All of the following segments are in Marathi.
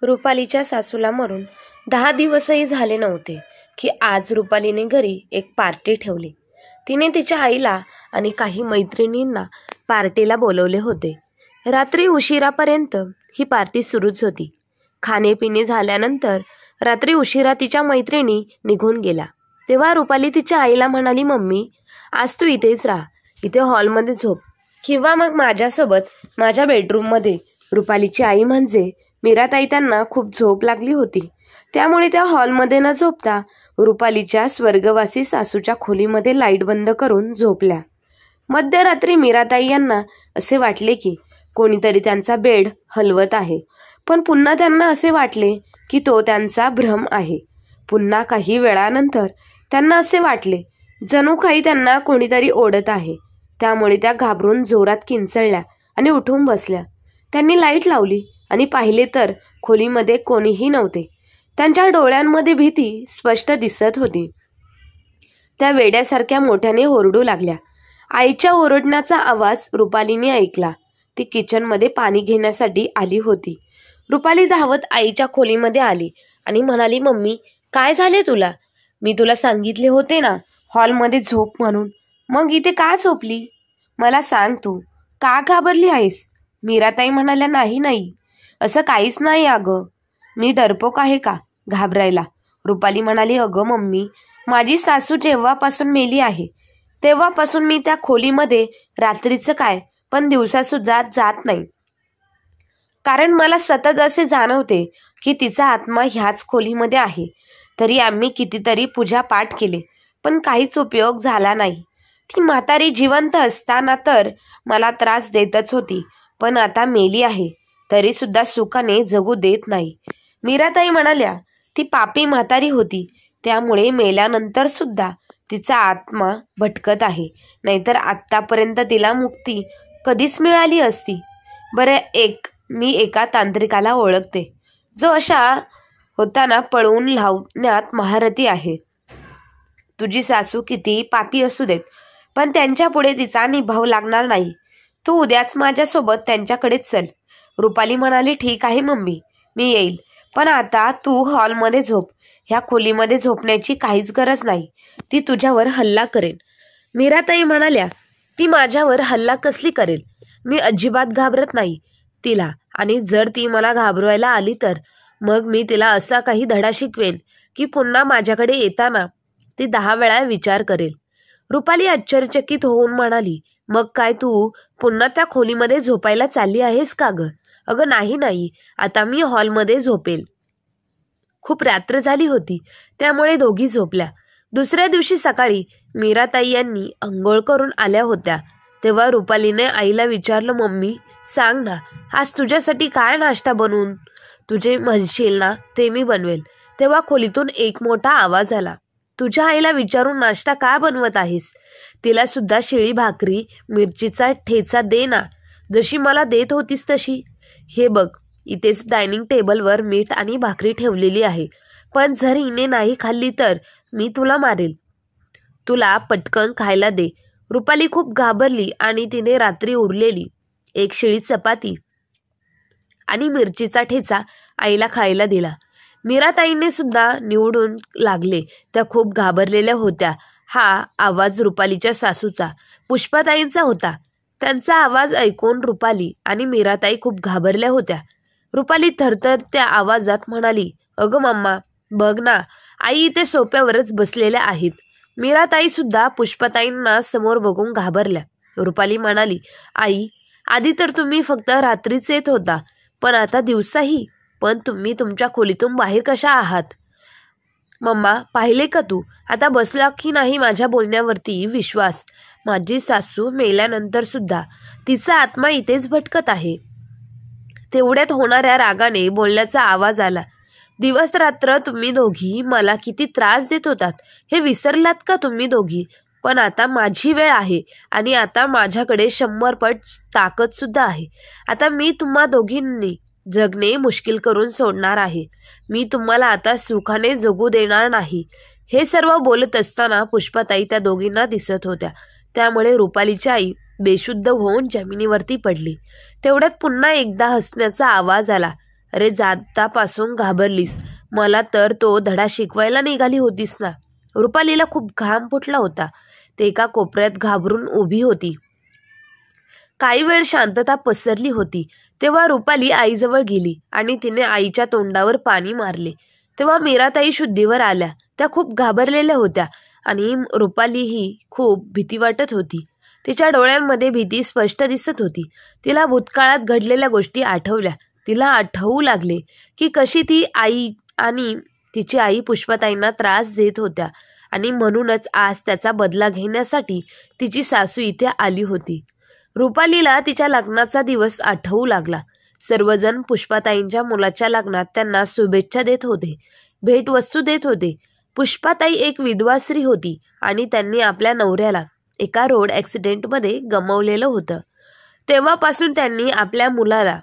रुपालीच्या सासूला मरून 10 दिवसही झाले नव्हते की आज रुपालीने घरी एक पार्टी ठेवली. तिने तिच्या आईला आणि काही मैत्रिणींना पार्टीला बोलवले होते. रात्री उशिरापर्यंत ही पार्टी सुरूच होती. खाणेपिणे झाल्यानंतर रात्री उशिरा तिच्या मैत्रिणी निघून गेल्या. तेव्हा रुपाली तिच्या आईला म्हणाली, मम्मी आज तू इथेच राहा, इथे हॉलमध्ये झोप किंवा मग माझ्यासोबत माझ्या बेडरूममध्ये. रुपालीची आई म्हणजे मीराताई त्यांना खूप झोप लागली होती, त्यामुळे त्या हॉलमध्ये न झोपता रुपालीच्या स्वर्गवासी सासूच्या खोलीमध्ये लाईट बंद करून झोपल्या. मध्यरात्री मीराताई यांना असे वाटले की कोणीतरी त्यांचा बेड हलवत आहे, पण पुन्हा त्यांना असे वाटले की तो त्यांचा भ्रम आहे. पुन्हा काही वेळानंतर त्यांना असे वाटले जणू काही त्यांना कोणीतरी ओढत आहे. त्यामुळे त्या घाबरून जोरात किंचळल्या आणि उठून बसल्या. त्यांनी लाईट लावली आणि पाहिले तर खोलीमध्ये कोणीही नव्हते. त्यांच्या डोळ्यांमध्ये भीती स्पष्ट दिसत होती. त्या वेड्यासारख्या मोठ्याने ओरडू लागल्या. आईच्या ओरडण्याचा आवाज रुपालीने ऐकला. ती किचनमध्ये पाणी घेण्यासाठी आली होती. रुपाली धावत आईच्या खोलीमध्ये आली आणि म्हणाली, मम्मी काय झाले तुला? मी तुला सांगितले होते ना हॉलमध्ये झोप म्हणून, मग इथे का झोपली? मला सांग, तू का घाबरली आहेस? मीराताई म्हणाल्या, नाही असं काहीच नाही अगं, मी डरपोक आहे का घाबरायला? रुपाली म्हणाली, अगं मम्मी, माझी सासू जेव्हापासून मेली आहे तेव्हापासून मी त्या खोलीमध्ये रात्रीचं काय पण दिवसासुद्धा जात नाही. कारण मला सतत असे जाणवते की तिचा आत्मा ह्याच खोलीमध्ये आहे. तरी आम्ही कितीतरी पूजा पाठ केले पण काहीच उपयोग झाला नाही. ती म्हातारी जिवंत असताना तर मला त्रास देतच होती, पण आता मेली आहे तरी सुद्धा सुखाने जगू देत नाही. मीराताई म्हणाल्या, ती पापी म्हातारी होती, त्यामुळे मेल्यानंतर सुद्धा तिचा आत्मा भटकत आहे, नाहीतर आत्तापर्यंत तिला मुक्ती कधीच मिळाली असती. बरं, मी एका तांत्रिकाला ओळखते जो अशा होताना पळवून लावण्यात महारथी आहे. तुझी सासू किती पापी असू देत, पण त्यांच्या पुढे तिचा निभाव लागणार नाही. तू उद्याच माझ्यासोबत त्यांच्याकडेच चल. रुपाली म्हणाली, ठीक आहे मम्मी, मी येईल, पण आता तू हॉलमध्ये झोप. ह्या खोलीमध्ये झोपण्याची काहीच गरज नाही, ती तुझ्यावर हल्ला करेल. मीराताई म्हणाल्या, ती माझ्यावर हल्ला कसली करेल? मी अजिबात घाबरत नाही तिला, आणि जर ती मला घाबरवायला आली तर मग मी तिला असा काही धडा शिकवेन की पुन्हा माझ्याकडे येताना ती 10 वेळा विचार करेल. रुपाली आश्चर्यचकित होऊन म्हणाली, मग काय तू पुन्हा त्या खोलीमध्ये झोपायला चालली आहेस का ग? अगं नाही, आता मी हॉलमध्ये झोपेल. खूप रात्र झाली होती, त्यामुळे दोघी झोपल्या. दुसऱ्या दिवशी सकाळी मीराताई यांनी अंघोळ करून आल्या होत्या. तेव्हा रुपालीने आईला विचारलं, मम्मी सांग ना, आज तुझ्यासाठी काय नाश्ता बनवून? तुझे म्हणशील ना ते मी बनवेल. तेव्हा खोलीतून एक मोठा आवाज आला. तुझ्या आईला विचारून नाश्ता का बनवत आहेस? तिला सुद्धा शिळी भाकरी मिरचीचा ठेचा दे ना, जशी मला देत होतीस तशी. हे बघ, इथेच डायनिंग टेबलवर मीठ आणि भाकरी ठेवलेली आहे, पण जर हिने नाही खाल्ली तर मी तुला मारेल. तुला पटकन खायला दे. रुपाली खूप घाबरली आणि तिने रात्री उरलेली एक शिळी चपाती आणि मिरचीचा ठेचा आईला खायला दिला. मीराताईने सुद्धा निवडून लागले. त्या खूप घाबरलेल्या होत्या. हा आवाज रुपालीच्या सासूचा, पुष्पाताईंचा होता. त्यांचा आवाज ऐकून रुपाली आणि मीराताई खूप घाबरल्या होत्या. रुपाली थरथर त्या आवाजात म्हणाली, अगं मम्मा, बघ ना, आई इथे सोप्यावरच बसलेल्या आहेत. मीराताई सुद्धा पुष्पाताईंना समोर बघून घाबरल्या. रुपाली म्हणाली, आई, आधी तर तुम्ही फक्त रात्रीच येत होता, पण आता दिवसाही. पण तुम्ही तुमच्या खोलीतून बाहेर कशा आहात? मम्मा, पाहिले का तू? आता बसला की नाही माझ्या बोलण्यावरती विश्वास? माझी सासू मेल्यानंतर सुद्धा तिचा आत्मा इथेच भटकत आहे. तेवढ्यात होणाऱ्या रागाने बोलण्याचा आवाज आला. दिवस रात्र तुम्ही दोघी मला किती त्रास देत होतात हे विसरलात का तुम्ही दोघी? पण आता माझी वेळ आहे आणि आता माझ्याकडे 100 पट ताकद सुद्धा आहे. आता मी तुम्हा दोघींनी जगणे मुश्किल करून सोडणार आहे. मी तुम्हाला आता सुखाने जगू देणार नाही. हे सर्व बोलत असताना पुष्पाताई त्या दोघींना दिसत होत्या, त्यामुळे रुपालीची आई बेशुद्ध होऊन जमिनीवरती पडली. तेवढ्यात पुन्हा एकदा हसण्याचा आवाज आला. अरे जातापासून घाबरलीस, मला तर तो धडा शिकवायला निघाली होतीस ना. रुपालीला खूप घाम फुटला होता. ते एका कोपऱ्यात घाबरून उभी होती. काही वेळ शांतता पसरली होती. तेव्हा रुपाली आईजवळ गेली आणि तिने आईच्या तोंडावर पाणी मारले. तेव्हा मीराताई शुद्धीवर आल्या. त्या खूप घाबरलेल्या होत्या आणि रुपालीही खूप भीती वाटत होती. तिच्या डोळ्यांमध्ये भीती स्पष्ट दिसत होती. तिला भूतकाळात घडलेल्या गोष्टी आठवल्या. तिला आठवू लागले की कशी ती आई आणि तिची आई पुष्पाताईंना त्रास देत होत्या आणि म्हणूनच आज त्याचा बदला घेण्यासाठी तिची सासू इथे आली होती. रुपालीला तिच्या लग्नाचा दिवस आठवू लागला. सर्वजण पुष्पाताईंच्या मुलाच्या लग्नात त्यांना शुभेच्छा देत होते, भेटवस्तू देत होते. पुष्पाताई एक विधवा स्त्री होती आणि त्यांनी आपल्या नवऱ्याला एका रोड ॲक्सिडेंटमध्ये गमावलेलं होतं. तेव्हापासून त्यांनी आपल्या मुलाला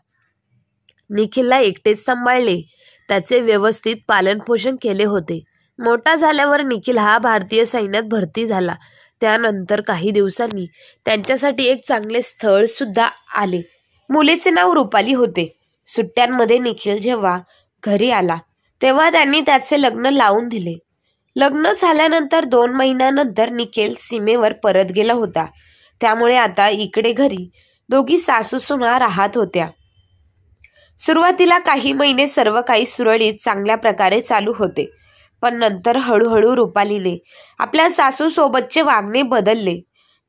निखिलला एकटेच सांभाळले. त्याचे व्यवस्थित पालनपोषण केले होते. मोठा झाल्यावर निखिल हा भारतीय सैन्यात भरती झाला. त्यानंतर काही दिवसांनी त्यांच्यासाठी एक चांगले स्थळ सुद्धा आले. मुलीचे नाव रुपाली होते. सुट्ट्यांमध्ये निखिल जेव्हा घरी आला तेव्हा त्यांनी त्याचे लग्न लावून दिले. लग्न झाल्यानंतर 2 महिन्यानंतर निखिल सीमेवर परत गेला होता. त्यामुळे आता इकडे घरी दोघी सासू सुना राहत होत्या. सुरुवातीला काही महिने सर्व काही सुरळीत चांगल्या प्रकारे चालू होते. पण नंतर हळूहळू रुपालीने आपल्या सासू सोबतचे वागणे बदलले.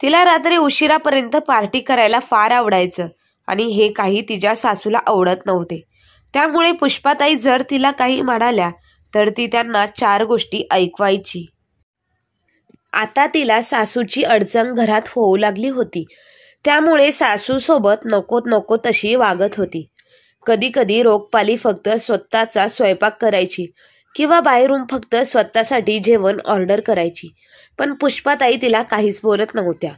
तिला रात्री उशिरापर्यंत पार्टी करायला फार आवडायचं आणि हे काही तिच्या सासूला आवडत नव्हते. त्यामुळे पुष्पाताई जर तिला काही म्हणाल्या तर ती त्यांना 4 गोष्टी ऐकवायची. आता तिला सासूची अडचण घरात होऊ लागली होती. त्यामुळे सासू सोबत नको तशी वागत होती. कधी कधी रोगपाली फक्त स्वतःचा स्वयंपाक करायची किंवा बाहेरून फक्त स्वतःसाठी जेवण ऑर्डर करायची. पण पुष्पाताई तिला काहीच बोलत नव्हत्या.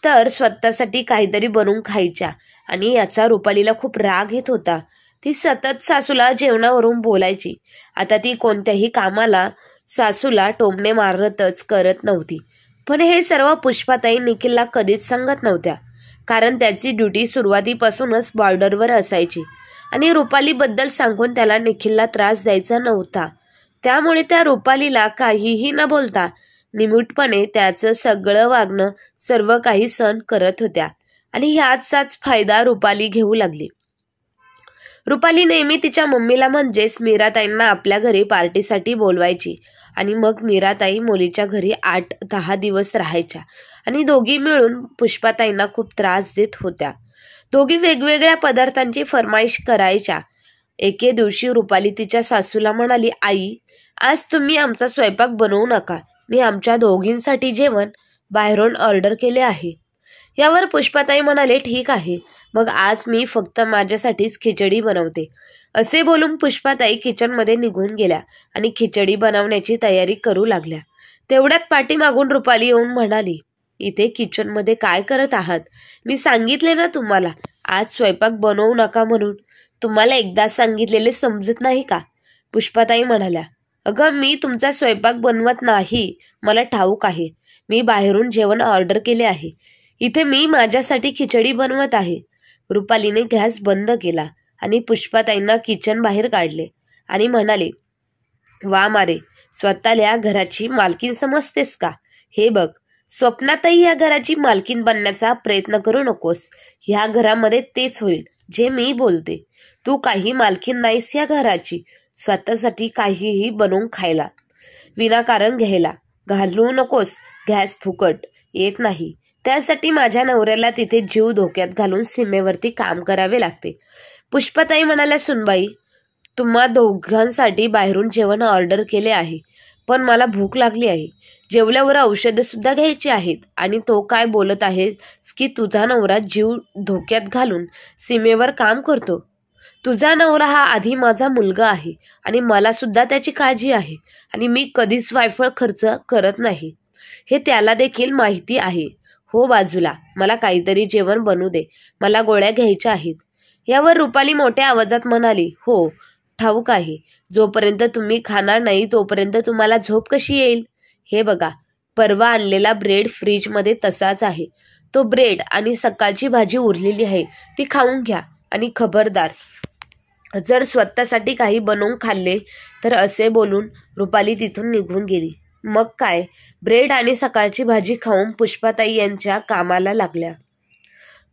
तर स्वतःसाठी काहीतरी बनवून खायच्या आणि याचा रुपालीला खूप राग येत होता. ती सतत सासूला जेवणावरून बोलायची. आता ती कोणत्याही कामाला सासूला टोमणे मारतच करत नव्हती. पण हे सर्व पुष्पाताई निखिलला कधीच सांगत नव्हत्या, कारण त्याची ड्युटी सुरुवातीपासूनच बॉर्डरवर असायची आणि रुपालीबद्दल सांगून त्याला निखिलला त्रास द्यायचा नव्हता. त्यामुळे त्या रुपालीला काहीही न बोलता निमूटपणे त्याचं सगळं वागणं सर्व काही सहन करत होत्या आणि ह्याचाच फायदा रुपाली घेऊ लागली. रुपाली नेहमी तिच्या मम्मीला म्हणजेच मीराताईंना आपल्या घरी पार्टीसाठी बोलवायची आणि मग मीराताई मुलीच्या घरी 8-10 दिवस राहायच्या आणि दोघी मिळून पुष्पाताईंना खूप त्रास देत होत्या. दोघी वेगवेगळ्या पदार्थांची फरमाईश करायच्या. एके दिवशी रुपाली तिच्या सासूला म्हणाली, आई, आज तुम्ही आमचा स्वयंपाक बनवू नका. मी आमच्या दोघींसाठी जेवण बाहेरून ऑर्डर केले आहे. यावर पुष्पाताई म्हणाले, ठीक आहे, मग आज मी फक्त माझ्यासाठीच खिचडी बनवते. असे बोलून पुष्पाताई किचनमध्ये निघून गेल्या आणि खिचडी बनवण्याची तयारी करू लागल्या. तेवढ्यात पाठीमागून रुपाली येऊन म्हणाली, इथे किचनमध्ये काय करत आहात? मी सांगितले ना तुम्हाला आज स्वयंपाक बनवू नका म्हणून. तुम्हाला एकदा सांगितलेले समजत नाही का? पुष्पाताई म्हणाल्या, अगं, मी तुमचा स्वयंपाक बनवत नाही, मला ठाऊक आहे. मी बाहेरून जेवण ऑर्डर केले आहे. इथे मी माझ्यासाठी खिचडी बनवत आहे. रुपालीने गॅस बंद केला आणि पुष्पाताईंना किचन बाहेर काढले आणि म्हणाले, वा मारे, स्वतःला या घराची मालकीन समजतेस का? हे बघ, स्वप्नातही या घराची मालकीन बनण्याचा प्रयत्न करू नकोस. ह्या घरामध्ये तेच होईल जे मी बोलते. तू काही मालकीन नाहीस या घराची. स्वतःसाठी काहीही बनवून खायला, विनाकारण घ्यायला घालू नकोस. गॅस फुकट येत नाही. त्यासाठी माझ्या नवऱ्याला तिथे जीव धोक्यात घालून सीमेवरती काम करावे लागते. पुष्पाताई म्हणाल्या, सुनबाई, तुम्हा दोघांसाठी बाहेरून जेवण ऑर्डर केले आहे, पण मला भूक लागली आहे. जेवल्यावर औषधं सुद्धा घ्यायची आहेत आणि तो काय बोलत आहे की तुझा नवरा जीव धोक्यात घालून सीमेवर काम करतो. तुझा नवरा हा आधी माझा मुलगा आहे आणि मला सुद्धा त्याची काळजी आहे आणि मी कधीच वायफळ खर्च करत नाही, हे त्याला देखील माहिती आहे. हो बाजूला, मला काहीतरी जेवण बनवू दे, मला गोळ्या घ्यायच्या आहेत. यावर रुपाली मोठ्या आवाजात म्हणाली, हो ठाऊक आहे, जोपर्यंत तुम्ही खाणार नाही तोपर्यंत तुम्हाला झोप कशी येईल? हे बघा, परवा आणलेला ब्रेड फ्रीजमध्ये तसाच आहे. तो ब्रेड आणि सकाळची भाजी उरलेली आहे, ती खाऊन घ्या आणि खबरदार जर स्वतःसाठी काही बनवून खाल्ले तर असे बोलून रुपाली तिथून निघून गेली. मग काय, ब्रेड आणि सकाळची भाजी खाऊन पुष्पाताई यांच्या कामाला लागल्या.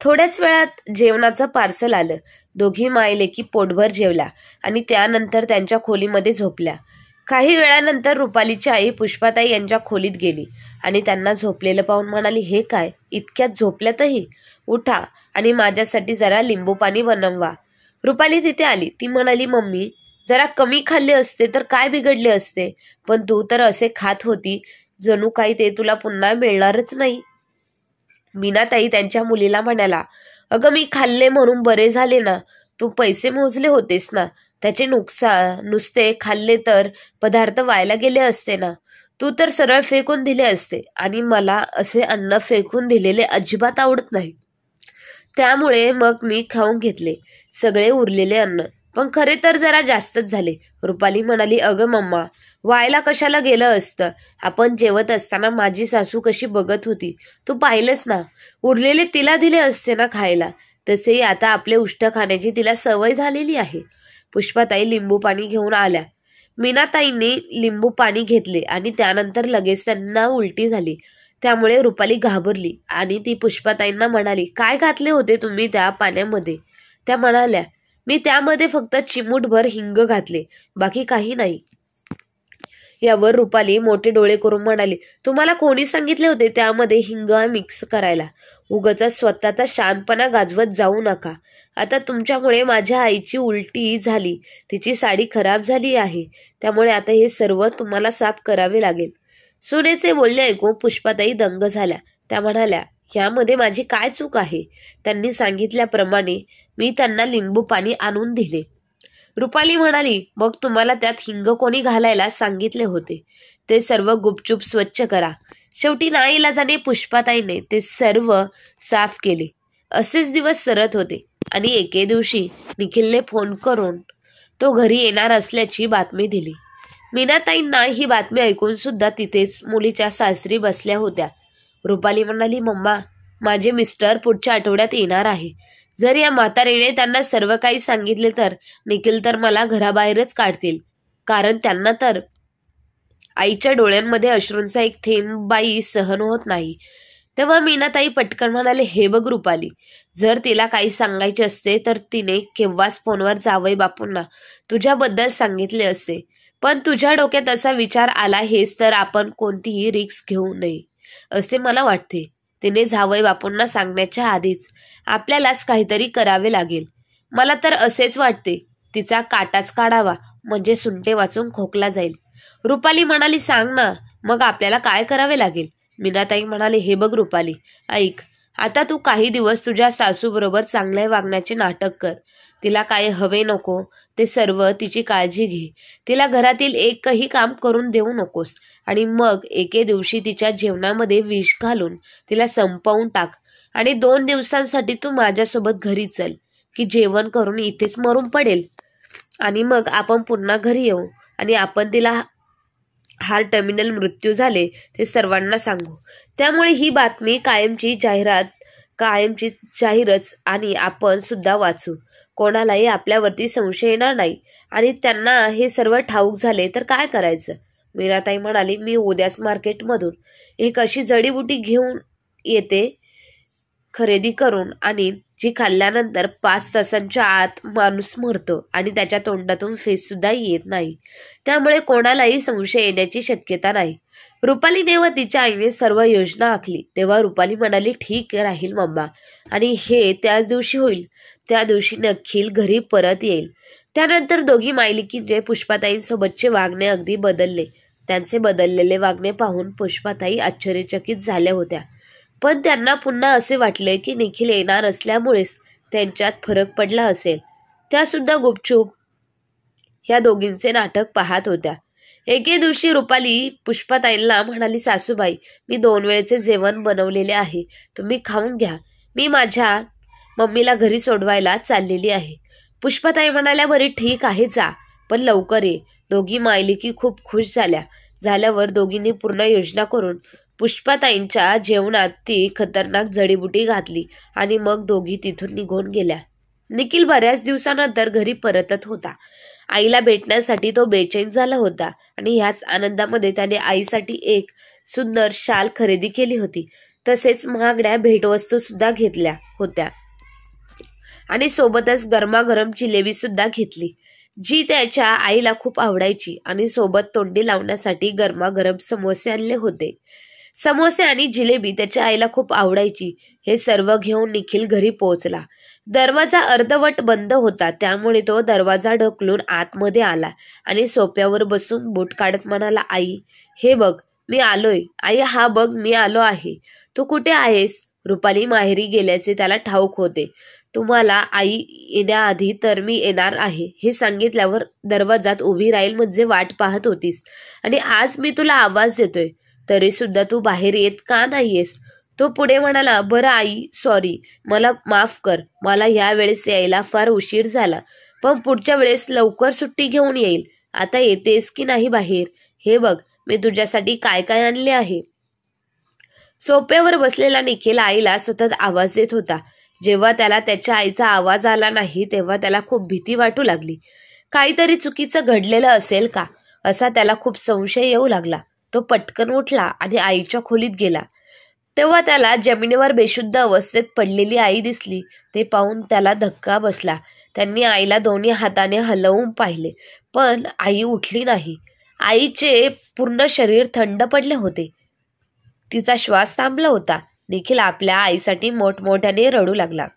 थोड्याच वेळात जेवणाचं पार्सल आलं. दोघी मायलेकी पोटभर जेवल्या आणि त्यानंतर त्यांच्या खोलीमध्ये झोपल्या. काही वेळानंतर रुपालीची आई पुष्पाताई यांच्या खोलीत गेली आणि त्यांना झोपलेलं पाहून म्हणाली, हे काय, इतक्यात झोपल्यातही? उठा आणि माझ्यासाठी जरा लिंबू पाणी बनवा. रुपाली तिथे आली. ती म्हणाली, मम्मी, जरा कमी खाल्ले असते तर काय बिघडले असते, पण तू तर असे खात होती जणू काही ते तुला पुन्हा मिळणारच नाही. मीनाताई त्यांच्या मुलीला म्हणाला, अगं मी खाल्ले म्हणून बरे झाले ना, तू पैसे मोजले होतेस ना, त्याचे नुकसान, नुसते खाल्ले तर पदार्थ व्हायला गेले असते ना, तू तर सरळ फेकून दिले असते आणि मला असे अन्न फेकून दिलेले अजिबात आवडत नाही. त्यामुळे मग मी खाऊन घेतले सगळे उरलेले अन्न, पण खरे तर जरा जास्तच झाले. रुपाली म्हणाली, अगं मम्मा, व्हायला कशाला गेलं असतं, आपण जेवत असताना माझी सासू कशी बघत होती, तू पाहिलंस ना, उरलेले तिला दिले असते ना खायला. तसेही आता आपले उष्ट खाण्याची तिला सवय झालेली आहे. पुष्पाताई लिंबू पाणी घेऊन आल्या. मीनाताईंनी लिंबू पाणी घेतले आणि त्यानंतर लगेच त्यांना उलटी झाली. त्यामुळे रुपाली घाबरली आणि ती पुष्पाताईंना म्हणाली, काय घातले होते तुम्ही त्या पाण्यामध्ये? त्या म्हणाल्या, मी त्यामध्ये फक्त चिमूटभर हिंग घातले, बाकी काही नाही. यावर रुपाली मोठे डोळे करून म्हणाली, तुम्हाला कोणी सांगितले होते त्यामध्ये हिंग मिक्स करायला? उगाचच स्वतःचा शांतपणा गाजवत जाऊ नका. आता तुमच्यामुळे माझ्या आईची उलटी झाली, तिची साडी खराब झाली आहे, त्यामुळे आता हे सर्व तुम्हाला साफ करावे लागेल. सुनेचे बोलणे ऐकून पुष्पाताई दंग झाल्या. त्या म्हणाल्या, यामध्ये माझी काय चूक आहे? त्यांनी सांगितल्याप्रमाणे मी त्यांना लिंबू पाणी आणून दिले. रुपाली म्हणाली, मग तुम्हाला त्यात हिंग कोणी घालायला सांगितले होते? ते सर्व गुपचूप स्वच्छ करा. शेवटी नाईलाजाने पुष्पाताईने ते सर्व साफ केले. असेच दिवस सरत होते आणि एके दिवशी निखिलने फोन करून तो घरी येणार असल्याची बातमी दिली. मीनाताईंना ही बातमी ऐकून सुद्धा तिथेच मुलीच्या सासरी बसल्या होत्या. रुपाली म्हणाली, मम्मा, माझे मिस्टर पुढच्या आठवड्यात येणार आहे. जर या म्हातारीने त्यांना सर्व काही सांगितले तर निखिल तर मला घराबाहेरच काढतील, कारण त्यांना तर आईच्या डोळ्यांमध्ये अश्रूंचा एक थेंबबाई सहन होत नाही. तेव्हा मीनाताई पटकन म्हणाले, हे बघ रुपाली, जर तिला काही सांगायचे असते तर तिने केव्हाच फोनवर जावई बापूंना तुझ्याबद्दल सांगितले असते, पण तुझ्या डोक्यात असा विचार आला हेच तर आपण कोणतीही रिस्क घेऊ नये असे मला वाटते. तिने जावई बापूंना सांगण्याच्या आधीच आपल्यालाच काहीतरी करावे लागेल. मला तर असेच वाटते, तिचा काटाच काढावा, म्हणजे सुंटे वाचून खोकला जाईल. रुपाली म्हणाली, सांग ना, मग आपल्याला काय करावे लागेल? मीनाताई म्हणाले, हे बघ रुपाली, ऐक, आता तू काही दिवस तुझ्या सासूबरोबर चांगले वागण्याचे नाटक कर. तिला काय हवे नको ते सर्व तिची काळजी घे. तिला घरातील एकही काम करून देऊ नकोस आणि मग एके दिवशी तिच्या जेवणामध्ये विष घालून तिला संपवून टाक आणि 2 दिवसांसाठी तू माझ्यासोबत घरी चल, की जेवण करून इथेच मरून पडेल आणि मग आपण पुन्हा घरी येऊ आणि आपण तिला हार्ट टर्मिनल मृत्यू झाले ते सर्वांना सांगू. त्यामुळे ही बातमी कायमची जाहीरच आणि आपण सुद्धा वाचू. कोणालाही आपल्यावरती संशय येणार नाही आणि त्यांना हे सर्व ठाऊक झाले तर काय करायचं? मीनाताई म्हणाली, मी उद्याच मार्केटमधून एक अशी जडीबुटी घेऊन येते खरेदी करून, आणि जी खाल्ल्यानंतर 5 तासांच्या आत माणूस मरतो आणि त्याच्या तोंडातून फेस सुद्धा येत नाही, त्यामुळे कोणालाही संशय येण्याची शक्यता नाही. रुपाली तेव्हा तिच्या आईने सर्व योजना आखली. तेव्हा रुपाली म्हणाली, ठीक राहील मम्मा, आणि हे त्याच दिवशी होईल. त्या दिवशी निखिल घरी परत येईल. त्यानंतर दोघी मायलिकींचे पुष्पाताईंसोबतचे वागणे अगदी बदलले. त्यांचे बदललेले वागणे पाहून पुष्पाताई आश्चर्यचकित झाल्या होत्या, पण त्यांना पुन्हा असे वाटले की निखिल येणार असल्यामुळेच त्यांच्यात फरक पडला असेल. त्या सुद्धा गुपचूप ह्या दोघींचे नाटक पाहत होत्या. एके दिवशी रुपाली पुष्पाताईंना म्हणाली, सासूबाई, मी 2 वेळचे जेवण बनवलेले आहे, तुम्ही खाऊन घ्या. मी माझ्या मम्मीला घरी सोडवायला चाललेली आहे. पुष्पाताई म्हणाल्या, बरे ठीक आहे, जा, पण लवकर ये. दोघी मायलिकी खूप खुश झाल्यावर दोघींनी पूर्ण योजना करून पुष्पाताईंच्या जेवणात ती खतरनाक जडीबुटी घातली आणि मग दोघी तिथून निघून गेल्या. निखिल बऱ्याच दिवसानंतर घरी परतत होता. आईला भेटण्यासाठी तो बेचैन झाला होता आणि ह्याच आनंदामध्ये त्याने आईसाठी एक सुंदर शाल खरेदी केली होती. तसेच महागड्या भेटवस्तू सुद्धा घेतल्या होत्या आणि सोबतच गरमागरम जिलेबी सुद्धा घेतली, जी त्याच्या आईला खूप आवडायची. आणि सोबत तोंडी लावण्यासाठी गरमागरम समोसे आणले होते. समोसे आणि जिलेबी त्याच्या आईला खूप आवडायची. हे सर्व घेऊन निखिल घरी पोहोचला. दरवाजा अर्धवट बंद होता, त्यामुळे तो दरवाजा ढकलून आतमध्ये आला आणि सोफ्यावर बसून बूट काढत म्हणाला, आई हे बघ मी आलोय. आई हा बघ मी आलो आहे. तू कुठे आहेस? रुपाली माहेरी गेल्याचे त्याला ठाऊक होते. तुम्हाला आई येण्याआधी तर मी येणार आहे हे सांगितल्यावर दरवाजात उभी राहील म्हणजे वाट पाहत होतीस, आणि आज मी तुला आवाज देतोय तरी सुद्धा तू बाहेर येत का नाहीयेस? तो पुढे म्हणाला, बरं आई, सॉरी, मला माफ कर. मला ह्या वेळेस यायला फार उशीर झाला, पण पुढच्या वेळेस लवकर सुट्टी घेऊन येईल. आता येतेस की नाही बाहेर? हे बघ मी तुझ्यासाठी काय काय आणले आहे. सोफ्यावर बसलेला निखिल आईला सतत आवाज देत होता. जेव्हा त्याला त्याच्या आईचा आवाज आला नाही तेव्हा त्याला खूप भीती वाटू लागली. काहीतरी चुकीचं घडलेलं असेल का असा त्याला खूप संशय येऊ लागला. तो पटकन उठला आणि आईच्या खोलीत गेला. तेव्हा त्याला जमिनीवर बेशुद्ध अवस्थेत पडलेली आई दिसली. ते पाहून त्याला धक्का बसला. त्यांनी आईला दोन्ही हाताने हलवून पाहिले, पण आई उठली नाही. आईचे पूर्ण शरीर थंड पडले होते. तिचा श्वास थांबला होता. निखिल आपल्या आईसाठी मोठमोठ्याने रडू लागला.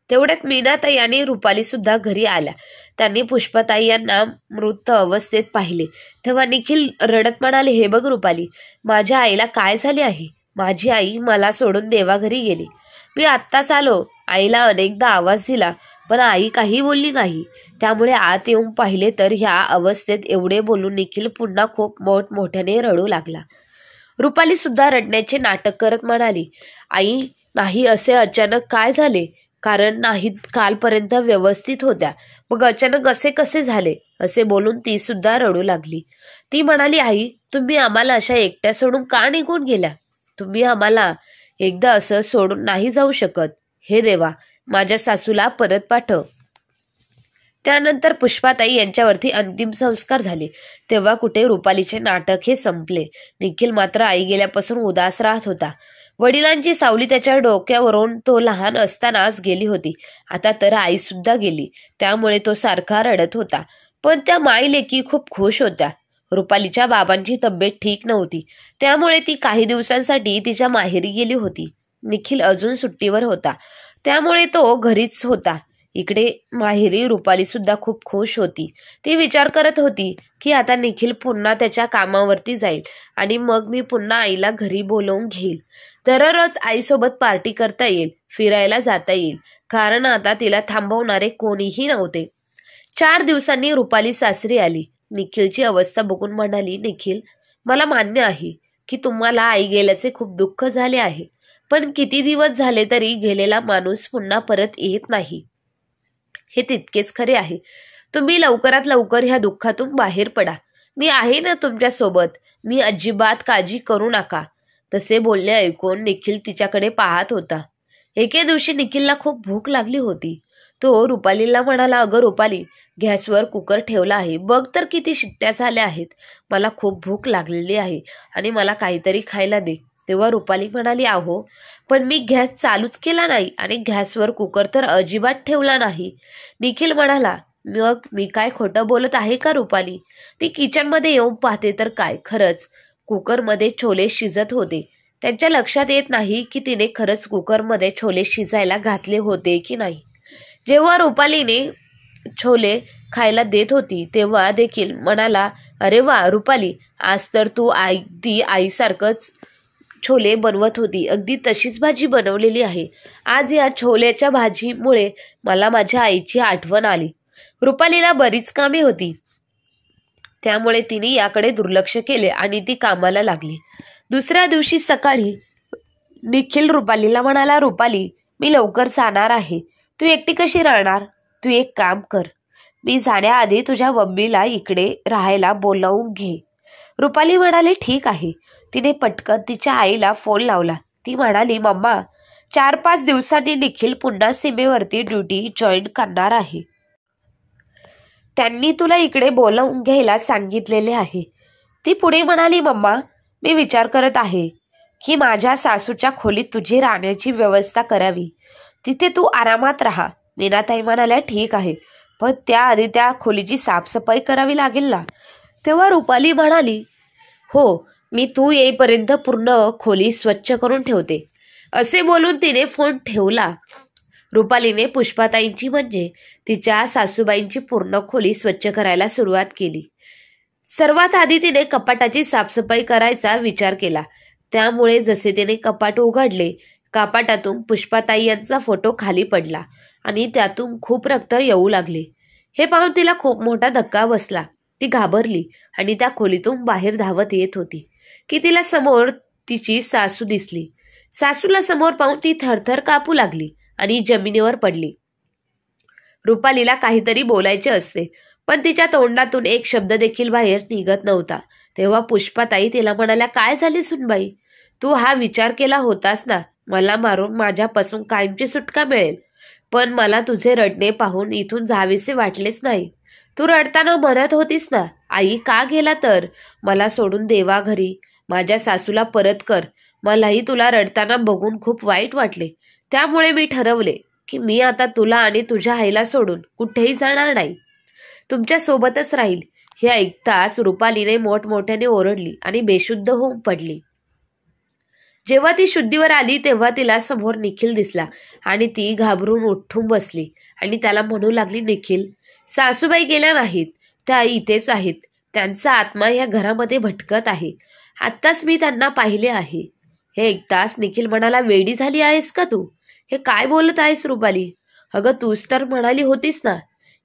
तेवढ्यात मीनाताई आणि रुपाली सुद्धा घरी आल्या. त्यांनी पुष्पाताई यांना मृत अवस्थेत पाहिले. तेव्हा निखिल रडत म्हणाले, हे बघ रुपाली, माझ्या आईला काय झाले आहे. माझी आई मला सोडून देवाघरी गेली. मी आत्ताच आलो. आईला अनेकदा आवाज दिला पण आई काही बोलली नाही. त्यामुळे आत येऊन पाहिले तर ह्या अवस्थेत एवढे बोलून निखिल पुन्हा खूप मोठमोठ्याने रडू लागला. रुपाली सुद्धा रडण्याचे नाटक करत म्हणाली, आई नाही, असे अचानक काय झाले? कारण नाहीत कालपर्यंत व्यवस्थित होत्या, मग अचानक असे कसे झाले? असे बोलून ती सुद्धा रडू लागली. ती म्हणाली, आई तुम्ही आम्हाला अशा एकट्या सोडून का निघून गेल्या? तुम्ही आम्हाला एकदा असं सोडून नाही जाऊ शकत. हे देवा, माझ्या सासूला परत पाठव. त्यानंतर पुष्पाताई यांच्यावरती अंतिम संस्कार झाले. तेव्हा कुठे रुपालीचे नाटक हे संपले. निखिल मात्र आई गेल्यापासून उदास राहत होता. वडिलांची सावली त्याच्या डोक्यावरून तो लहान असतानाच गेली होती. आता तर आई सुद्धा गेली, त्यामुळे तो सारखा रडत होता. पण त्या माईलेकी खूप खुश होत्या. रुपालीच्या बाबांची तब्येत ठीक नव्हती, त्यामुळे ती काही दिवसांसाठी तिच्या माहेरी गेली होती. निखिल अजून सुट्टीवर होता, त्यामुळे तो घरीच होता. इकडे माहेरी रुपाली सुद्धा खूप खुश होती. ती विचार करत होती की आता निखिल पुन्हा त्याच्या कामावरती जाईल आणि मग मी पुन्हा आईला घरी बोलवून घेईल. दररोज आईसोबत पार्टी करता येईल, फिरायला जाता येईल, कारण आता तिला थांबवणारे कोणीही नव्हते. 4 दिवसांनी रुपाली सासरी आली. निखिलची अवस्था बघून म्हणाली, निखिल, मला मान्य आहे की तुम्हाला आई गेल्याचे खूप दुःख झाले आहे, पण किती दिवस झाले तरी गेलेला माणूस पुन्हा परत येत नाही, हे तितकेच खरे आहे. तुम्ही लवकरात लवकर ह्या दुःखातून बाहेर पडा. मी आहे ना तुमच्या सोबत. मी अजिबात काळजी करू नका. तसे बोलणे ऐकून निखिल तिच्याकडे पाहत होता. एके दिवशी निखिलला खूप भूक लागली होती. तो रुपालीला म्हणाला, अगं रुपाली, गॅसवर कुकर ठेवला आहे, बघ तर किती शिट्ट्या झाल्या आहेत. मला खूप भूक लागलेली आहे आणि मला काहीतरी खायला दे. तेव्हा रुपाली म्हणाली, अहो पण मी गॅस चालूच केला नाही आणि गॅसवर कुकर तर अजिबात ठेवला नाही. निखिल म्हणाला, मग मी काय खोटं बोलत आहे का रुपाली? ती किचनमध्ये येऊन पाहते तर काय, खरंच कुकरमध्ये छोले शिजत होते. त्यांच्या लक्षात येत नाही की तिने खरंच कुकरमध्ये छोले शिजायला घातले होते की नाही. जेव्हा रुपालीने छोले खायला देत होती तेव्हा देखील म्हणाला, अरे वा रुपाली, आज तर तू अगदी आईसारखंच छोले बनवत होती. अगदी तशीच भाजी बनवलेली आहे. आज या छोल्याच्या भाजीमुळे मला माझ्या आईची आठवण आली. रुपालीला बरीच कामे होती, त्यामुळे तिने याकडे दुर्लक्ष केले आणि ती कामाला लागली. दुसऱ्या दिवशी सकाळी निखिल रुपालीला म्हणाला, रुपाली, मी लवकर जाणार आहे. तू एकटी कशी राहणार? तू एक काम कर, मी जाण्याआधी तुझ्या मम्मीला इकडे राहायला बोलावून घे. रुपाली म्हणाली, ठीक आहे. तिने पटकन तिच्या आईला फोन लावला. ती म्हणाली, मम्मा, 4-5 दिवसांनी निखिल पुन्हा सीमेवरती ड्युटी जॉईन करणार आहे. त्यांनी तुला इकडे बोलावून घ्यायला सांगितलेले आहे. ती पुढे म्हणाली, मम्मा, मी विचार करत आहे की माझ्या सासूच्या खोलीत तुझी राहण्याची व्यवस्था करावी. तिथे तू आरामात राहा. मीनाताई म्हणाल्या, ठीक आहे, पण त्याआधी त्या खोलीची साफसफाई करावी लागेल ना. तेव्हा रुपाली म्हणाली, हो, मी तू येईपर्यंत पूर्ण खोली स्वच्छ करून ठेवते. असे बोलून तिने फोन ठेवला. रुपालीने पुष्पाताईंची म्हणजे तिच्या सासूबाईंची पूर्ण खोली स्वच्छ करायला सुरुवात केली. सर्वात आधी तिने कपाटाची साफसफाई करायचा विचार केला. त्यामुळे जसे तिने कपाट उघडले, कपाटातून पुष्पाताई यांचा फोटो खाली पडला आणि त्यातून खूप रक्त येऊ लागले. हे पाहून तिला खूप मोठा धक्का बसला. ती घाबरली आणि त्या खोलीतून बाहेर धावत येत होती की तिला समोर तिची सासू दिसली. सासूला समोर पाहून ती थरथर कापू लागली आणि जमिनीवर पडली. रुपालीला काहीतरी बोलायचे असते, पण तिच्या तोंडातून एक शब्द देखील बाहेर निघत नव्हता. तेव्हा पुष्पाताई तिला म्हणाल्या, काय झाले सुनबाई? तू हा विचार केला होतास ना, मला मारून माझ्यापासून कायमची सुटका मिळेल. पण मला तुझे रडणे पाहून इथून जावेसे वाटलेच नाही. तू रडताना म्हणत होतीस ना, आई का गेला तर मला सोडून देवा घरी, माझ्या सासूला परत कर. मलाही तुला रडताना बघून खूप वाईट वाटले. त्यामुळे मी ठरवले की मी आता तुला आणि तुझ्या आईला सोडून कुठेही जाणार नाही, तुमच्या सोबतच राहील. हे ऐकताच रुपालीने मोठमोठ्याने ओरडली आणि बेशुद्ध होऊन पडली. जेव्हा ती शुद्धीवर आली तेव्हा तिला समोर निखिल दिसला आणि ती घाबरून उठून बसली आणि त्याला म्हणू लागली, निखिल, सासूबाई गेल्या नाहीत, त्या इथेच आहेत. त्यांचा आत्मा या घरामध्ये भटकत आहे. आत्ताच मी त्यांना पाहिले आहे. हे ऐकताच निखिल म्हणाला, वेडी झाली आहेस का तू? हे काय बोलत आहेस रुपाली? अगं, तूच तर म्हणाली होतीस ना,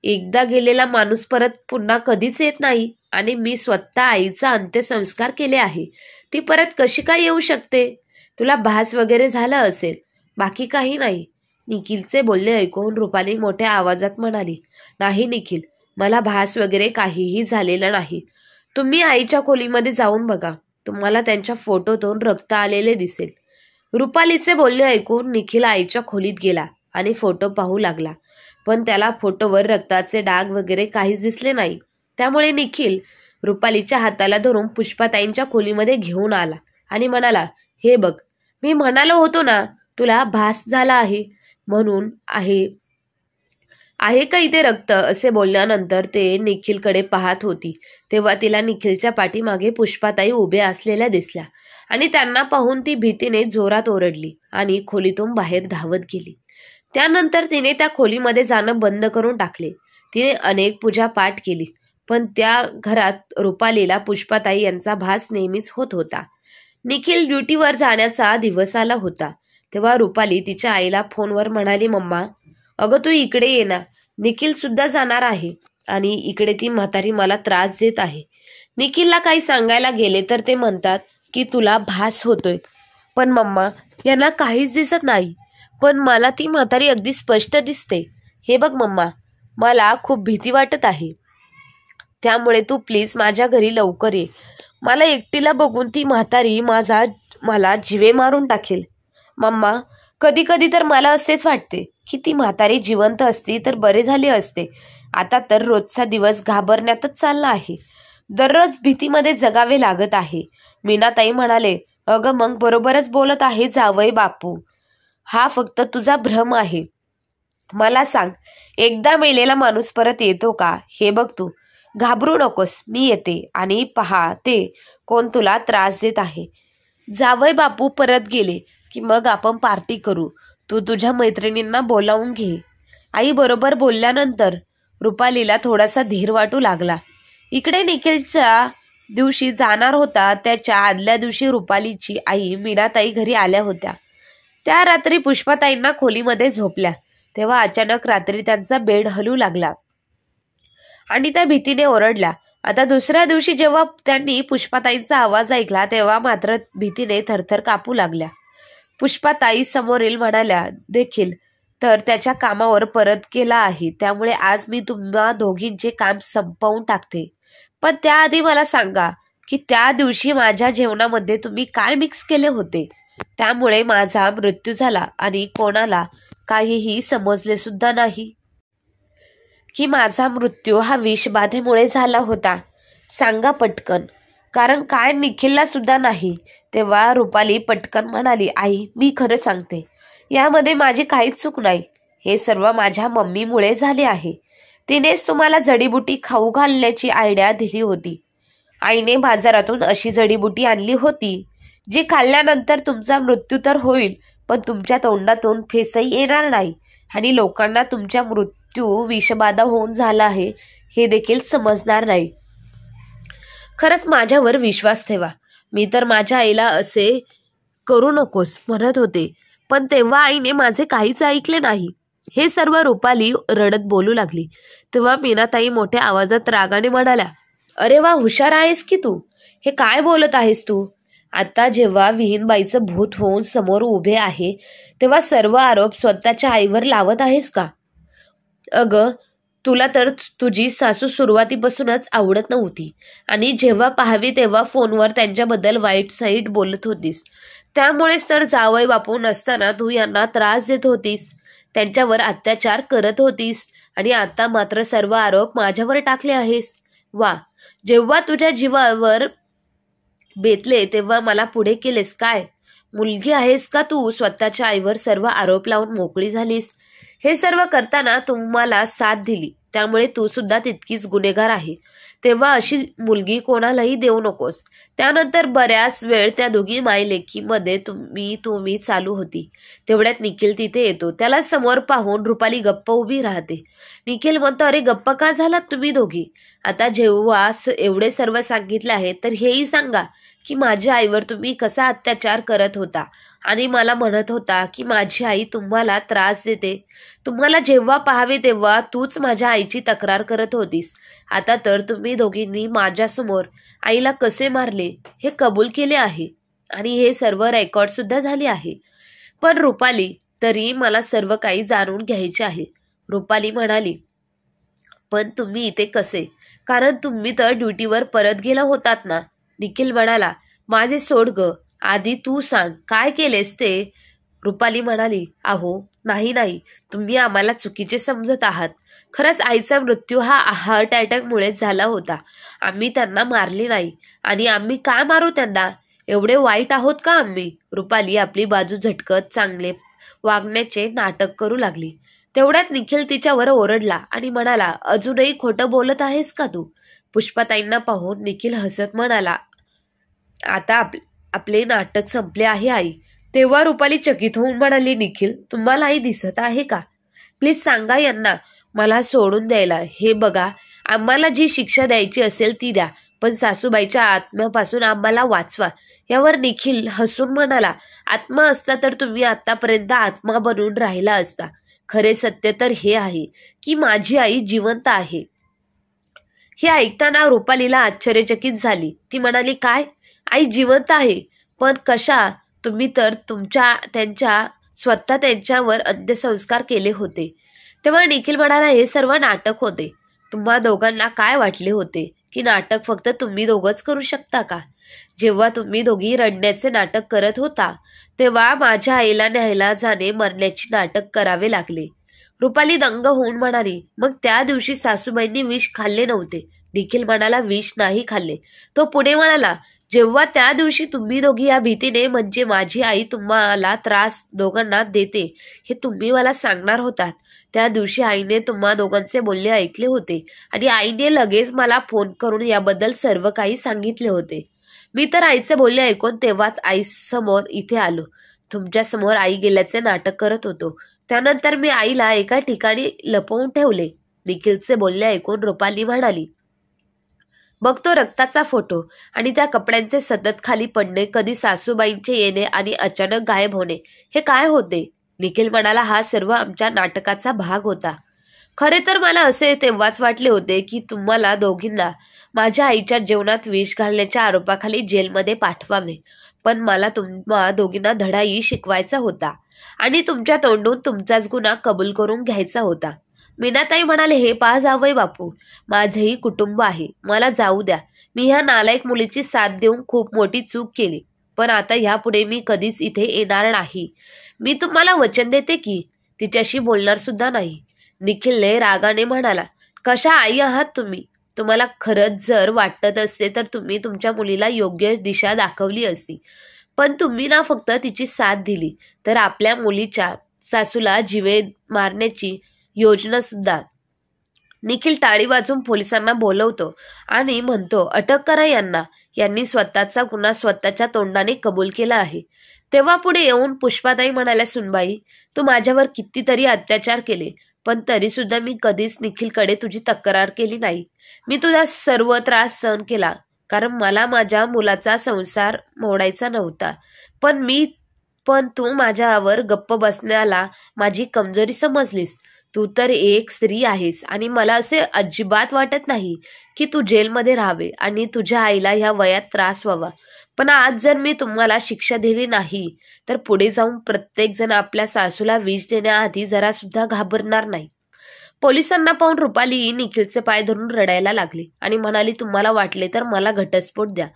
एकदा गेलेला माणूस परत पुन्हा कधीच येत नाही. आणि मी स्वतः आईचा अंत्यसंस्कार केले आहे. ती परत कशी काय येऊ शकते? तुला भास वगैरे झाला असेल, बाकी काही नाही. निखिलचे बोलणे ऐकून रुपाली मोठ्या आवाजात म्हणाली, नाही निखिल, मला भास वगैरे काहीही झालेलं नाही. तुम्ही आईच्या खोलीमध्ये जाऊन बघा, तुम्हाला त्यांच्या फोटोतून रक्त आलेले दिसेल. रुपालीचे बोलणे ऐकून निखिल आईच्या खोलीत गेला आणि फोटो पाहू लागला. पण त्याला फोटोवर रक्ताचे डाग वगैरे काहीच दिसले नाही. त्यामुळे निखिल रुपालीच्या हाताला धरून पुष्पाताईंच्या खोलीमध्ये घेऊन आला आणि म्हणाला, हे बघ, मी म्हणालो होतो ना तुला भास झाला आहे म्हणून. आहे का इथे रक्त? असे बोलल्यानंतर ते निखिलकडे पाहत होती तेव्हा तिला निखिलच्या पाठीमागे पुष्पाताई उभ्या असलेल्या दिसल्या आणि त्यांना पाहून ती भीतीने जोरात ओरडली आणि खोलीतून बाहेर धावत गेली. त्यानंतर तिने त्या खोलीमध्ये जाणं बंद करून टाकले. तिने अनेक पूजा पाठ केली, पण त्या घरात रुपालीला पुष्पाताई यांचा भास नेहमीच होत होता. निखिल ड्युटीवर जाण्याचा दिवस आला होता तेव्हा रुपाली तिच्या आईला फोनवर म्हणाली, मम्मा, अगं तू इकडे ये ना, निखिल सुद्धा जाणार आहे आणि इकडे ती म्हातारी मला त्रास देत आहे. निखिलला काही सांगायला गेले तर ते म्हणतात की तुला भास होतोय. पण मम्मा, यांना काहीच दिसत नाही, पण मला ती म्हातारी अगदी स्पष्ट दिसते. हे बघ मम्मा, मला खूप भीती वाटत आहे. त्यामुळे तू प्लीज माझ्या घरी लवकर ये. मला एकटीला बघून ती म्हातारी मला जिवे मारून टाकेल. मम्मा, कधी कधी तर मला असेच वाटते की ती म्हातारी जिवंत असती तर बरे झाले असते. आता तर रोजचा दिवस घाबरण्यातच चालला आहे. दररोज भीतीमध्ये जगावे लागत आहे. मीनाताई म्हणाले, अगं मग बरोबरच बोलत आहे जावई बापू. हा फक्त तुझा भ्रम आहे. मला सांग, एकदा मेलेला माणूस परत येतो का? हे बघ, तू घाबरू नकोस, मी येते आणि पहा ते कोण तुला त्रास देत आहे. जावई बापू परत गेले की मग आपण पार्टी करू. तू तुझ्या मैत्रिणींना बोलावून घे. आई बरोबर बोलल्यानंतर रुपालीला थोडासा धीर वाटू लागला. इकडे निखिलच्या दिवशी जाणार होता त्याच्या आदल्या दिवशी रुपालीची आई मीनाताई घरी आल्या होत्या. त्या रात्री पुष्पाताईंना खोलीमध्ये झोपल्या तेव्हा अचानक रात्री त्यांचा बेड हलू लागला आणि त्या भीतीने ओरडल्या. आता दुसऱ्या दिवशी जेव्हा त्यांनी पुष्पाताईंचा आवाज ऐकला तेव्हा मात्र भीतीने थरथर कापू लागल्या. पुष्पाताई समोरील म्हणाल्या, देखील तर त्याच्या कामावर परत गेला आहे, त्यामुळे आज मी तुम्हा दोघींचे काम संपवून टाकते. पण त्याआधी मला सांगा की त्या दिवशी माझ्या जेवणामध्ये तुम्ही काय मिक्स केले होते? त्यामुळे माझा मृत्यू झाला आणि कोणाला काहीही समजले सुद्धा नाही की माझा मृत्यू हा विषबाधेमुळे झाला होता. सांगा पटकन, कारण काय निखिलला सुद्धा नाही. तेव्हा रुपाली पटकन म्हणाली, आई मी खरं सांगते, यामध्ये माझी काहीच चूक नाही. हे सर्व माझ्या मम्मीमुळे झाले आहे. तिनेच तुम्हाला जडीबुटी खाऊ घालण्याची आयडिया दिली होती. आईने बाजारातून अशी जडीबुटी आणली होती जी खाल्ल्यानंतर तुमचा मृत्यू तर होईल, पण तुमच्या तोंडातून फेसही येणार नाही आणि लोकांना तुमच्या मृत्यू विषबाधा होऊन झाला आहे हे देखील समजणार नाही. खरंच माझ्यावर विश्वास ठेवा. मी तर माझ्या आईला असे करू नकोस म्हणत होते, पण तेव्हा आईने माझे काहीच ऐकले नाही. हे सर्व रुपाली रडत बोलू लागली. तेव्हा मीनाताई मोठ्या आवाजात रागाने म्हणाल्या, अरे वा, हुशार आहेस की तू. हे काय बोलत आहेस तू? आता जेव्हा विहीनबाईचं भूत होऊन समोर उभे आहे तेव्हा सर्व आरोप स्वतःच्या आईवर लावत आहेस का? अगं, तुला तर तुझी सासू सुरुवातीपासूनच आवडत नव्हती आणि जेव्हा पाहावी तेव्हा फोनवर त्यांच्याबद्दल वाईट साईट बोलत होतीस. त्यामुळेच तर जावई बापू नसताना तू यांना त्रास देत होतीस, त्यांच्यावर अत्याचार करत होतीस आणि आता मात्र सर्व आरोप माझ्यावर टाकले आहेस. वा, जेव्हा तुझ्या जीवावर बेतले तेव्हा मला पुढे केलेस काय? मुलगी आहेस का तू स्वतःच्या आईवर सर्व आरोप लावून मोकळी झालीस? हे सर्व करताना तुम्हाला साथ दिली, त्यामुळे तू सुद्धा तितकीच गुन्हेगार आहे. तेव्हा अशी मुलगी कोणालाही देऊ नकोस. त्यानंतर बऱ्याच वेळ त्या दोघी मायलेकीमध्ये तुम्ही चालू होती. तेवढ्यात निखिल तिथे येतो. त्याला समोर पाहून रुपाली गप्प उभी राहते. निखिल म्हणतो, अरे गप्प का झालात तुम्ही दोघी? आता जेव्हा एवढे सर्व सांगितले आहे तर हेही सांगा की माझ्या आईवर तुम्ही कसा अत्याचार करत होता आणि मला म्हणत होता की माझी आई तुम्हाला त्रास देते. तुम्हाला जेव्हा पाहावे तेव्हा तूच माझ्या आईची तक्रार करत होतीस. आता तर तुम्ही दोघींनी माझ्यासमोर आईला कसे मारले हे कबूल केले आहे आणि हे सर्व रेकॉर्ड सुद्धा झाले आहे. पण रुपाली, तरी मला सर्व काही जाणून घ्यायचे आहे. रुपाली म्हणाली, पण तुम्ही इथे कसे? कारण तुम्ही तर ड्युटीवर परत गेला होतात ना? निखिल म्हणाला, माझे सोड ग, आधी तू सांग काय केलेस ते? रुपाली म्हणाली, अहो नाही, तुम्ही आम्हाला चुकीचे समजत आहात. खरंच आईचा मृत्यू हा हार्ट अटॅकमुळेच झाला होता. आम्ही त्यांना मारले नाही. आणि आम्ही काय मारू त्यांना? एवढे वाईट आहोत का आम्ही? रुपाली आपली बाजू झटकत चांगले वागण्याचे नाटक करू लागली. तेवढ्यात निखिल तिच्यावर ओरडला आणि म्हणाला, अजूनही खोटं बोलत आहेस का तू? पुष्पाताईंना पाहून निखिल हसत म्हणाला, आता आपले नाटक संपले आहे आई. तेव्हा रुपाली चकित होऊन म्हणाली, निखिल तुम्हालाही दिसत आहे का? प्लीज सांगा यांना मला सोडून द्यायला. हे बघा, आम्हाला जी शिक्षा द्यायची असेल ती द्या, पण सासूबाईच्या आत्म्यापासून आम्हाला वाचवा. यावर निखिल हसून म्हणाला, आत्मा असता तर तुम्ही आतापर्यंत आत्मा बनून राहिला असता. खरे सत्य तर हे आहे की माझी आई जिवंत आहे. हे ऐकताना रुपालीला आश्चर्यचकित झाली. ती म्हणाली, काय? आई जिवंत आहे? पण कशा? तुम्ही तर स्वतः त्यांच्यावर अंत्यसंस्कार केले होते. तेव्हा निखिल म्हणाला, हे सर्व नाटक होते. तुम्हा दोघांना काय वाटले होते की नाटक फक्त तुम्ही दोघंच करू शकता का? जेव्हा तुम्ही दोघी रडण्याचे नाटक करत होता तेव्हा माझ्या आईला न्यायला जाणे मरण्याचे नाटक करावे लागले. रुपाली दंग होऊन म्हणाली, मग त्या दिवशी सासूबाईंनी विष खाल्ले नव्हते? निखिल म्हणाला, विष नाही खाल्ले. तो पुढे म्हणाला, जेव्हा त्या दिवशी तुम्ही दोघी या भीतीने, म्हणजे माझी आई तुम्हाला त्रास दोघांना देते हे तुम्ही मला सांगणार होतात, त्या दिवशी आईने तुम्हा दोघांचे बोलणे ऐकले होते आणि आईने लगेच मला फोन करून याबद्दल सर्व काही सांगितले होते. मी तर आईचे बोलणे ऐकून तेव्हाच आई समोर इथे आलो. तुमच्या समोर आई गेल्याचे नाटक करत होतो. त्यानंतर मी आईला एका ठिकाणी लपवून ठेवले. निखिलचे बोलणे ऐकून रुपाली म्हणाली, बघतो रक्ताचा फोटो आणि त्या कपड्यांचे सतत खाली पडणे, कधी सासूबाईंचे येणे आणि अचानक गायब होणे, हे काय होते? निखिल म्हणाला, हा सर्व आमच्या नाटकाचा भाग होता. खरे तर मला असे तेव्हाच वाटले होते की तुम्हाला दोघींना माझ्या आईच्या जेवणात विष घालण्याच्या आरोपाखाली जेलमध्ये पाठवावे, पण मला तुम्हा दोघींना धडाही शिकवायचा होता आणि तुमच्या तोंडून तुमचाच गुन्हा कबूल करून घ्यायचा होता. मीनाताई म्हणाले, हे पहा जावई बापू, माझेही कुटुंब आहे, मला जाऊ द्या. मी ह्या नालायक मुलीची साथ देऊन खूप मोठी चूक केली, पण आता ह्यापुढे मी कधीच इथे येणार नाही. मी तुम्हाला वचन देते की तिच्याशी बोलणार सुद्धा नाही. निखिलने रागाने म्हणाला, कशा आई आहात तुम्ही? तुम्हाला खरंच जर वाटत असते तर तुम्ही तुमच्या मुलीला योग्य दिशा दाखवली असती. पण तुम्ही ना फक्त तिची साथ दिली तर आपल्या मुलीच्या सासूला जीवे मारण्याची योजना सुद्धा. निखिल टाळी वाजून पोलिसांना बोलवतो आणि म्हणतो, अटक करा यांना. यांनी स्वतःचा गुन्हा स्वतःच्या तोंडाने कबूल केला आहे. तेव्हा पुढे येऊन पुष्पाताई म्हणाल्या, सुनबाई, तू माझ्यावर कितीतरी अत्याचार केले, पण तरी सुद्धा मी कधीच निखिलकडे तुझी तक्रार केली नाही. मी तुझा सर्व त्रास सहन केला, कारण मला माझ्या मुलाचा संसार मोडायचा नव्हता. पण तू माझ्यावर गप्प बसण्याला माझी कमजोरी समजलीस. तू तर एक स्त्री आहेस आणि मला असे अजिबात वाटत नाही की तू जेलमध्ये राहावे आणि तुझ्या आईला ह्या वयात त्रास व्हावा. पण आज जर मी तुम्हाला शिक्षा दिली नाही तर पुढे जाऊन प्रत्येक जण आपल्या सासूला विष देण्याआधी जरा सुद्धा घाबरणार नाही. पोलिसांना पाहून रुपाली निखिलचे पाय धरून रडायला लागली आणि म्हणाली, तुम्हाला वाटले तर मला घटस्फोट द्या,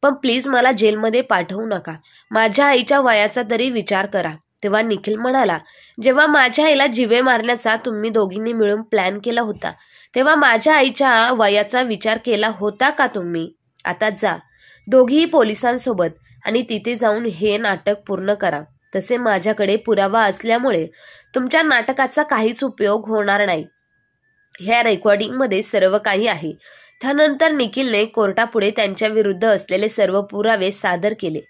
पण प्लीज मला जेलमध्ये पाठवू नका. माझ्या आईच्या वयाचा तरी विचार करा. तेव्हा निखिल म्हणाला, जेव्हा माझ्या आईला जीवे मारण्याचा तुम्ही दोघींनी मिळून प्लॅन केला होता तेव्हा माझ्या आईच्या वयाचा विचार केला होता का तुम्ही? आता जा दोघीही पोलिसांसोबत आणि तिथे जाऊन हे नाटक पूर्ण करा. तसे माझ्याकडे पुरावा असल्यामुळे तुमच्या नाटकाचा काहीच उपयोग होणार नाही. ह्या रेकॉर्डिंगमध्ये सर्व काही आहे. त्यानंतर निखिलने कोर्टापुढे त्यांच्या विरुद्ध असलेले सर्व पुरावे सादर केले.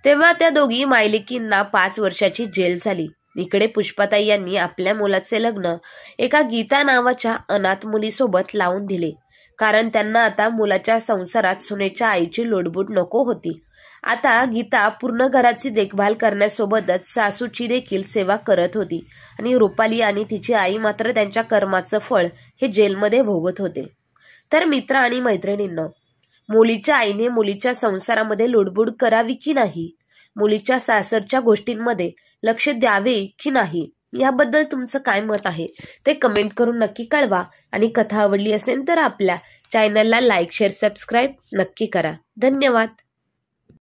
तेव्हा त्या दोघी मायलेकींना 5 वर्षाची जेल झाली. इकडे पुष्पाताई यांनी आपल्या मुलाचे लग्न एका गीता नावाच्या अनाथ मुलीसोबत लावून दिले, कारण त्यांना आता मुलाच्या संसारात सुनेच्या आईची लोडबूड नको होती. आता गीता पूर्ण घराची देखभाल करण्यासोबतच सासूची देखील सेवा करत होती आणि रुपाली आणि तिची आई मात्र त्यांच्या कर्माचं फळ हे जेलमध्ये भोगत होते. तर मित्र आणि मैत्रिणींनो, मुलीच्या आईने मुलीच्या संसारामध्ये लुडबुड करावी की नाही, मुलीच्या सासरच्या गोष्टींमध्ये लक्ष द्यावे की नाही, याबद्दल तुमचं काय मत आहे ते कमेंट करून नक्की कळवा. आणि कथा आवडली असेल तर आपल्या चॅनलला लाईक, शेअर, सबस्क्राईब नक्की करा. धन्यवाद.